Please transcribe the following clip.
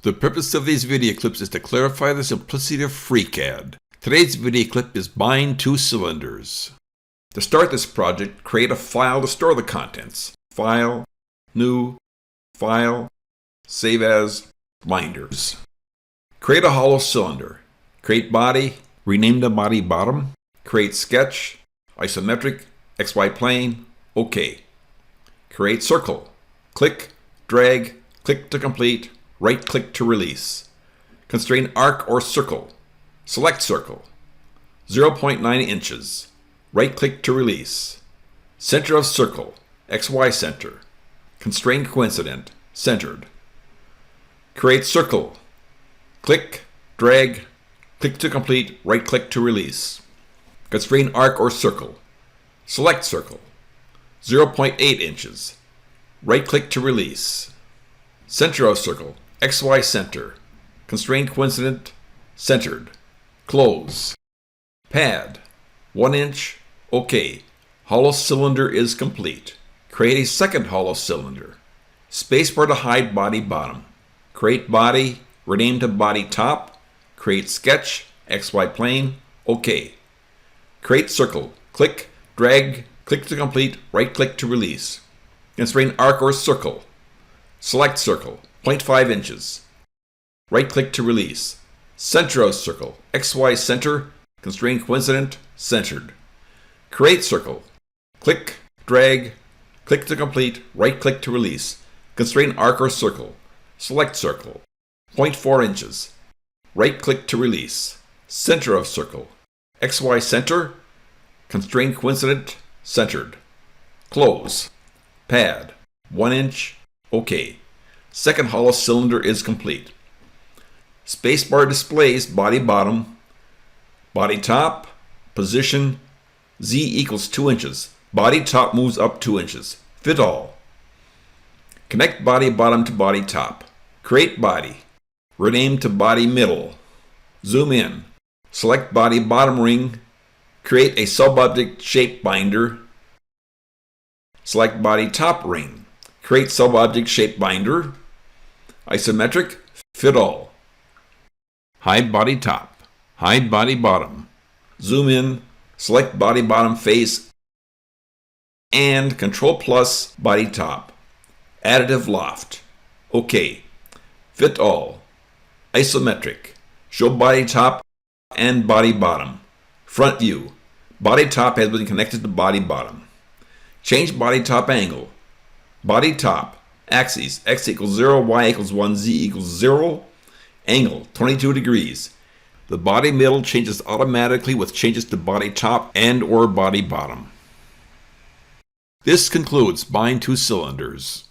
The purpose of these video clips is to clarify the simplicity of FreeCAD. Today's video clip is bind two cylinders. To start this project, create a file to store the contents. File, New, File, Save As, Binders. Create a hollow cylinder. Create body, rename the body bottom. Create sketch, isometric, XY plane, OK. Create circle. Click, drag, click to complete, right-click to release. Constrain arc or circle. Select circle. 0.9 inches. Right-click to release. Center of circle. XY center. Constrain coincident. Centered. Create circle. Click, drag, click to complete, right-click to release. Constrain arc or circle. Select circle. 0.8 inches. Right-click to release. Center of circle. XY center. Constrain coincident. Centered. Close. Pad. 1 inch. OK. Hollow cylinder is complete. Create a second hollow cylinder. Spacebar to hide body bottom. Create body. Rename to body top. Create sketch. XY plane. OK. Create circle. Click, drag, click to complete, right-click to release. Constrain arc or circle. Select circle. 0.5 inches. Right-click to release. Center of circle. XY center. Constrain coincident. Centered. Create circle. Click, drag, click to complete, right-click to release. Constrain arc or circle. Select circle. 0.4 inches. Right-click to release. Center of circle. XY center. Constrain coincident. Centered. Close. Pad. 1 inch. OK. Second hollow cylinder is complete. Spacebar displays body bottom, body top, position, Z equals 2 inches. Body top moves up 2 inches. Fit all. Connect body bottom to body top. Create body. Rename to body middle. Zoom in. Select body bottom ring. Create a subobject shape binder. Select body top ring. Create subobject shape binder. Isometric. Fit all. Hide body top. Hide body bottom. Zoom in. Select body bottom face. And Control+ body top. Additive loft. OK. Fit all. Isometric. Show body top and body bottom. Front view. Body top has been connected to body bottom. Change body top angle. Body top. Axes. X equals 0, Y equals 1, Z equals 0. Angle. 22 degrees. The body middle changes automatically with changes to body top and or body bottom. This concludes bind two cylinders.